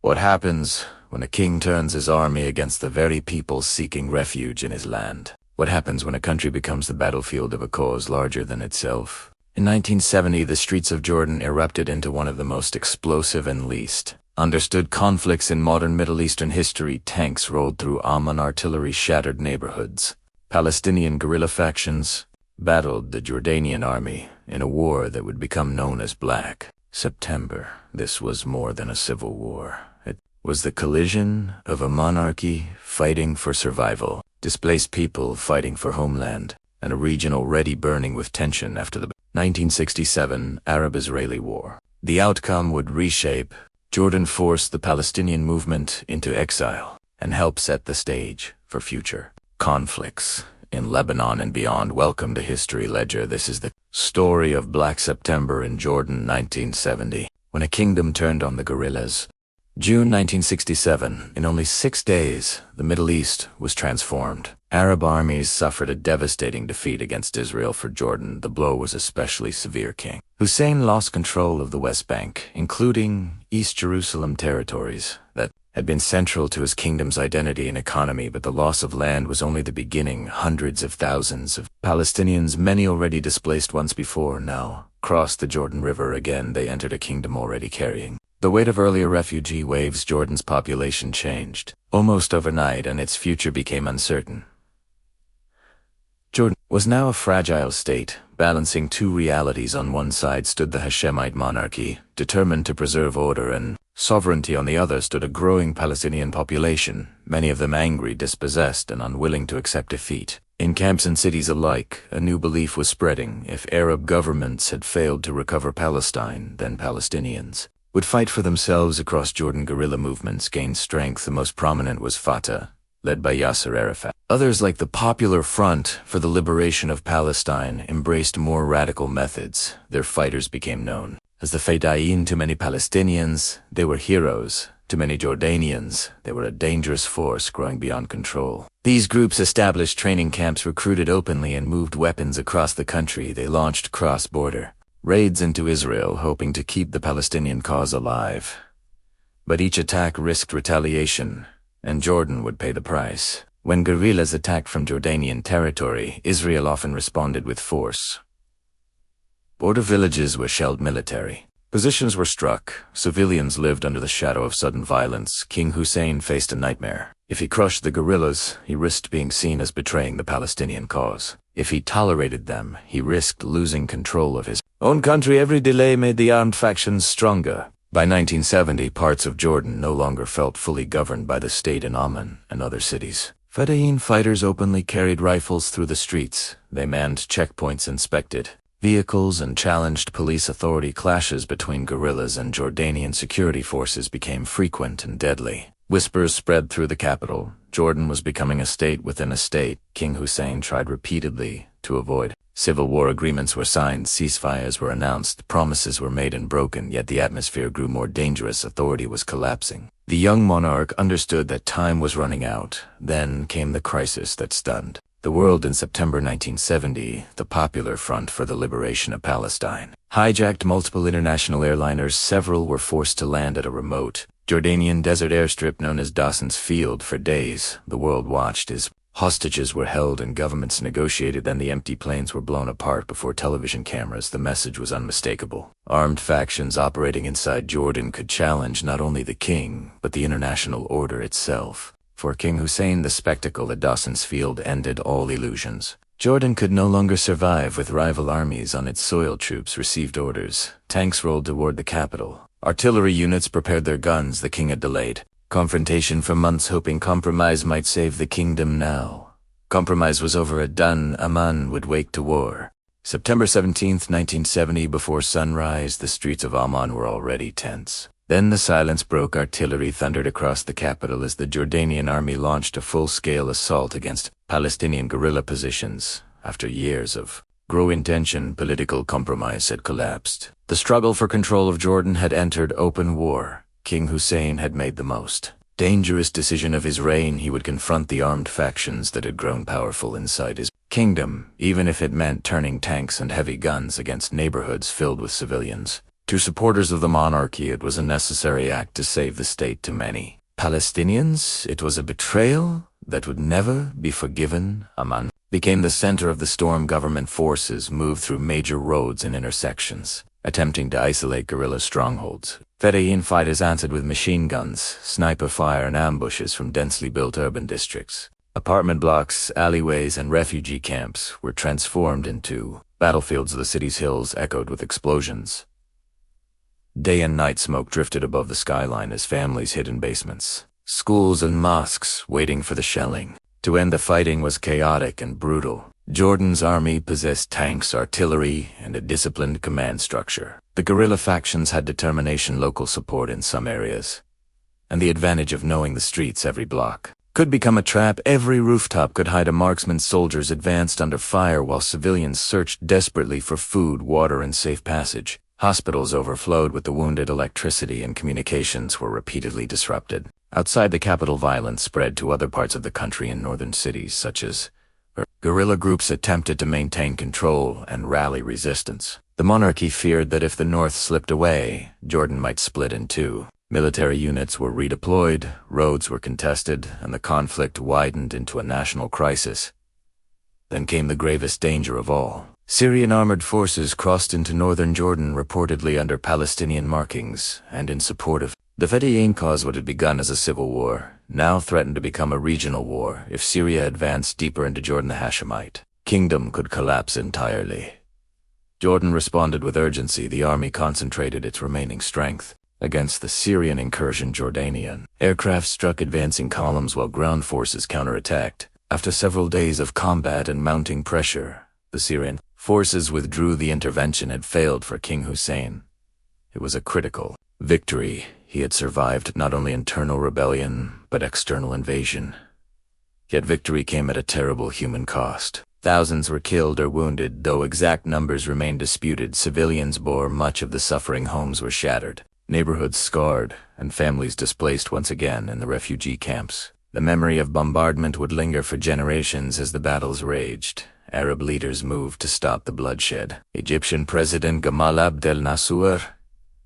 What happens when a king turns his army against the very people seeking refuge in his land? What happens when a country becomes the battlefield of a cause larger than itself? In 1970, the streets of Jordan erupted into one of the most explosive and least understood conflicts in modern Middle Eastern history. Tanks rolled through Amman, artillery shattered neighborhoods. Palestinian guerrilla factions battled the Jordanian army in a war that would become known as Black September. This was more than a civil war. It was the collision of a monarchy fighting for survival, displaced people fighting for homeland, and a region already burning with tension after the 1967 Arab-Israeli War. The outcome would reshape Jordan, force the Palestinian movement into exile, and help set the stage for future conflicts in Lebanon and beyond. Welcome to History Ledger. This is the story of Black September in Jordan, 1970, when a kingdom turned on the guerrillas. June 1967, in only 6 days, the Middle East was transformed. Arab armies suffered a devastating defeat against Israel. For Jordan, the blow was especially severe. King Hussein lost control of the West Bank, including East Jerusalem territories that had been central to his kingdom's identity and economy, but the loss of land was only the beginning. Hundreds of thousands of Palestinians, many already displaced once before, now crossed the Jordan River again. They entered a kingdom already carrying the weight of earlier refugee waves. Jordan's population changed almost overnight, and its future became uncertain. Jordan was now a fragile state, balancing two realities. On one side stood the Hashemite monarchy, determined to preserve order and sovereignty. On the other stood a growing Palestinian population, many of them angry, dispossessed, and unwilling to accept defeat. In camps and cities alike, a new belief was spreading. If Arab governments had failed to recover Palestine, then Palestinians would fight for themselves. Across Jordan, guerrilla movements gained strength. The most prominent was Fatah, led by Yasser Arafat. Others, like the Popular Front for the Liberation of Palestine, embraced more radical methods. Their fighters became known as the Fedayeen. To many Palestinians, they were heroes. To many Jordanians, they were a dangerous force growing beyond control. These groups established training camps, recruited openly, and moved weapons across the country. They launched cross-border raids into Israel, hoping to keep the Palestinian cause alive. But each attack risked retaliation, and Jordan would pay the price. When guerrillas attacked from Jordanian territory, Israel often responded with force. Border villages were shelled, military positions were struck, civilians lived under the shadow of sudden violence. King Hussein faced a nightmare. If he crushed the guerrillas, he risked being seen as betraying the Palestinian cause. If he tolerated them, he risked losing control of his own country. Every delay made the armed factions stronger. By 1970, parts of Jordan no longer felt fully governed by the state. In Amman and other cities, Fedayeen fighters openly carried rifles through the streets. They manned checkpoints, inspected vehicles, and challenged police authority. Clashes between guerrillas and Jordanian security forces became frequent and deadly. Whispers spread through the capital. Jordan was becoming a state within a state. King Hussein tried repeatedly to avoid civil war. Agreements were signed, ceasefires were announced, promises were made and broken, yet the atmosphere grew more dangerous. Authority was collapsing. The young monarch understood that time was running out. Then came the crisis that stunned the world. In September 1970, the Popular Front for the Liberation of Palestine hijacked multiple international airliners. Several were forced to land at a remote Jordanian desert airstrip known as Dawson's Field. For days, the world watched as hostages were held and governments negotiated. Then the empty planes were blown apart before television cameras. The message was unmistakable. Armed factions operating inside Jordan could challenge not only the king, but the international order itself. For King Hussein, the spectacle at Dawson's Field ended all illusions. Jordan could no longer survive with rival armies on its soil. Troops received orders. Tanks rolled toward the capital. Artillery units prepared their guns. The king had delayed confrontation for months, hoping compromise might save the kingdom. Now compromise was over. Amman would wake to war. September 17, 1970, before sunrise, the streets of Amman were already tense. Then the silence broke. Artillery thundered across the capital as the Jordanian army launched a full-scale assault against Palestinian guerrilla positions. After years of growing tension, political compromise had collapsed. The struggle for control of Jordan had entered open war. King Hussein had made the most dangerous decision of his reign. He would confront the armed factions that had grown powerful inside his kingdom, even if it meant turning tanks and heavy guns against neighborhoods filled with civilians. To supporters of the monarchy, it was a necessary act to save the state. To many Palestinians, it was a betrayal that would never be forgiven. Amman became the center of the storm. Government forces moved through major roads and intersections, attempting to isolate guerrilla strongholds. Fedayeen fighters answered with machine guns, sniper fire, and ambushes from densely built urban districts. Apartment blocks, alleyways, and refugee camps were transformed into battlefields. The city's hills echoed with explosions. Day and night smoke drifted above the skyline as families hid in basements. Schools and mosques waiting for the shelling. To end the fighting was chaotic and brutal. Jordan's army possessed tanks, artillery, and a disciplined command structure. The guerrilla factions had determination, local support in some areas, and the advantage of knowing the streets. Every block could become a trap. Every rooftop could hide a marksman. Soldiers advanced under fire while civilians searched desperately for food, water, and safe passage. Hospitals overflowed with the wounded. Electricity and communications were repeatedly disrupted. Outside the capital, violence spread to other parts of the country in northern cities, such as guerrilla groups attempted to maintain control and rally resistance. The monarchy feared that if the north slipped away, Jordan might split in two. Military units were redeployed, roads were contested, and the conflict widened into a national crisis. Then came the gravest danger of all. Syrian armored forces crossed into northern Jordan, reportedly under Palestinian markings and in support of the Fedayeen cause. What had begun as a civil war now threatened to become a regional war. If Syria advanced deeper into Jordan, the Hashemite kingdom could collapse entirely. Jordan responded with urgency. The army concentrated its remaining strength against the Syrian incursion. Jordanian aircraft struck advancing columns while ground forces counterattacked. After several days of combat and mounting pressure, the Syrian forces withdrew. The intervention had failed for King Hussein. It was a critical victory. He had survived not only internal rebellion, but external invasion. Yet victory came at a terrible human cost. Thousands were killed or wounded, though exact numbers remain disputed. Civilians bore much of the suffering. Homes were shattered, neighborhoods scarred, and families displaced once again in the refugee camps. The memory of bombardment would linger for generations as the battles raged. Arab leaders moved to stop the bloodshed. Egyptian President Gamal Abdel Nasser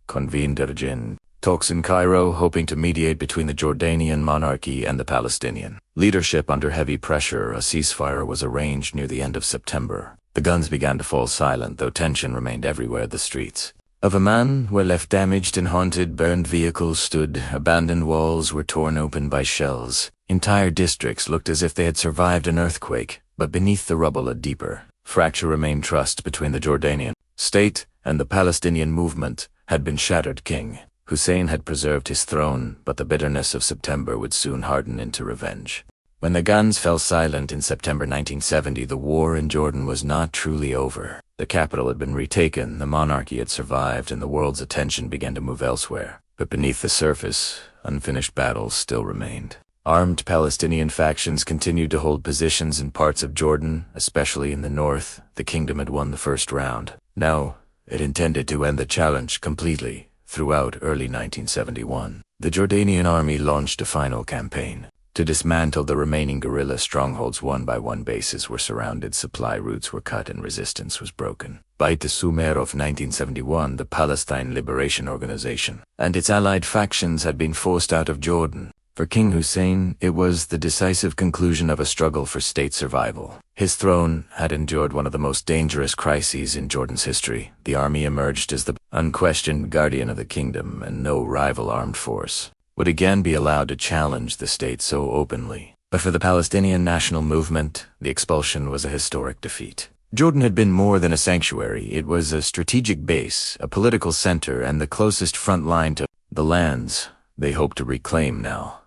convened urgent talks in Cairo, hoping to mediate between the Jordanian monarchy and the Palestinian leadership. Under heavy pressure, a ceasefire was arranged near the end of September. The guns began to fall silent, though tension remained everywhere. The streets of Amman were left damaged and haunted. Burned vehicles stood, abandoned walls were torn open by shells. Entire districts looked as if they had survived an earthquake, but beneath the rubble a deeper fracture remained. Trust between the Jordanian state and the Palestinian movement had been shattered. King Hussein had preserved his throne, but the bitterness of September would soon harden into revenge. When the guns fell silent in September 1970, the war in Jordan was not truly over. The capital had been retaken, the monarchy had survived, and the world's attention began to move elsewhere. But beneath the surface, unfinished battles still remained. Armed Palestinian factions continued to hold positions in parts of Jordan, especially in the north. The kingdom had won the first round. Now, it intended to end the challenge completely. Throughout early 1971, the Jordanian army launched a final campaign to dismantle the remaining guerrilla strongholds. One by one, bases were surrounded, supply routes were cut, and resistance was broken. By the summer of 1971, the Palestine Liberation Organization and its allied factions had been forced out of Jordan. For King Hussein, it was the decisive conclusion of a struggle for state survival. His throne had endured one of the most dangerous crises in Jordan's history. The army emerged as the unquestioned guardian of the kingdom, and no rival armed force would again be allowed to challenge the state so openly. But for the Palestinian national movement, the expulsion was a historic defeat. Jordan had been more than a sanctuary. It was a strategic base, a political center, and the closest front line to the lands they hoped to reclaim now.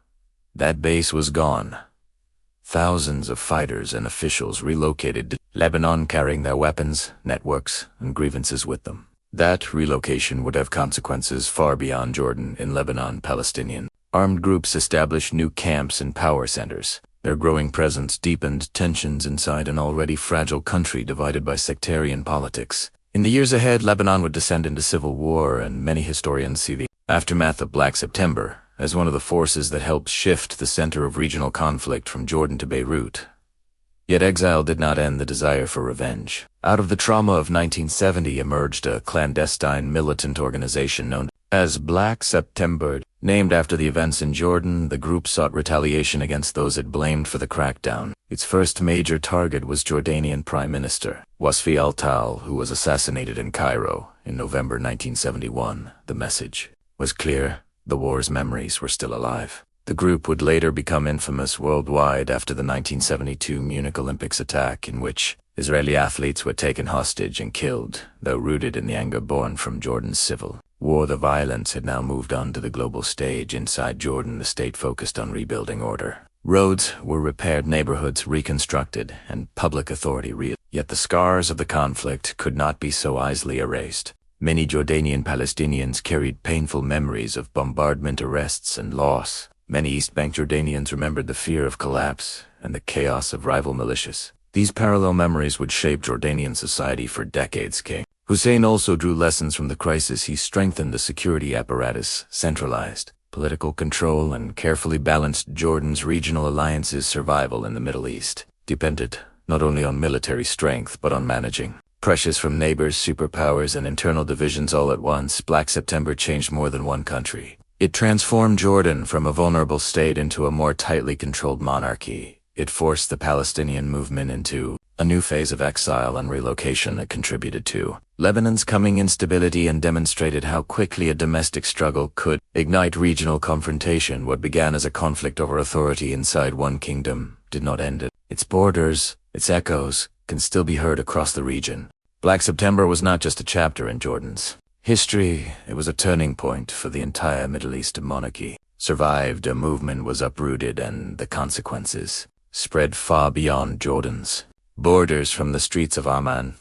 That base was gone. Thousands of fighters and officials relocated to Lebanon, carrying their weapons, networks, and grievances with them. That relocation would have consequences far beyond Jordan. In Lebanon, Palestinian armed groups established new camps and power centers. Their growing presence deepened tensions inside an already fragile country divided by sectarian politics. In the years ahead, Lebanon would descend into civil war, and many historians see the aftermath of Black September as one of the forces that helped shift the center of regional conflict from Jordan to Beirut. Yet exile did not end the desire for revenge. Out of the trauma of 1970 emerged a clandestine militant organization known as Black September. Named after the events in Jordan, the group sought retaliation against those it blamed for the crackdown. Its first major target was Jordanian Prime Minister Wasfi al-Tal, who was assassinated in Cairo in November 1971. The message was clear: the war's memories were still alive. The group would later become infamous worldwide after the 1972 Munich Olympics attack, in which Israeli athletes were taken hostage and killed. Though rooted in the anger born from Jordan's civil war, the violence had now moved on to the global stage. Inside Jordan, the state focused on rebuilding order. Roads were repaired, neighborhoods reconstructed, and public authority Yet the scars of the conflict could not be so easily erased. Many Jordanian Palestinians carried painful memories of bombardment, arrests, and loss. Many East Bank Jordanians remembered the fear of collapse and the chaos of rival militias. These parallel memories would shape Jordanian society for decades. King Hussein also drew lessons from the crisis. He strengthened the security apparatus, centralized political control, and carefully balanced Jordan's regional alliances. Survival in the Middle East depended not only on military strength but on managing pressures from neighbors, superpowers, and internal divisions all at once. Black September changed more than one country. It transformed Jordan from a vulnerable state into a more tightly controlled monarchy. It forced the Palestinian movement into a new phase of exile and relocation that contributed to Lebanon's coming instability and demonstrated how quickly a domestic struggle could ignite regional confrontation. What began as a conflict over authority inside one kingdom did not end it. Its borders, its echoes, can still be heard across the region. Black September was not just a chapter in Jordan's history, it was a turning point for the entire Middle East. Monarchy survived, a movement was uprooted, and the consequences spread far beyond Jordan's borders. From the streets of Amman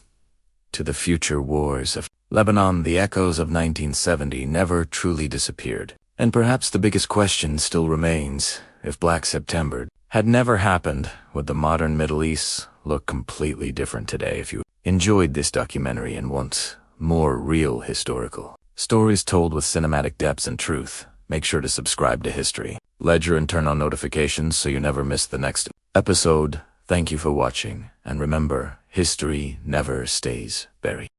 to the future wars of Lebanon, the echoes of 1970 never truly disappeared. And perhaps the biggest question still remains: if Black September had never happened, would the modern Middle East look completely different today? If you enjoyed this documentary and want more real historical stories told with cinematic depth and truth, make sure to subscribe to History Ledger and turn on notifications so you never miss the next episode. Thank you for watching, and remember, history never stays buried.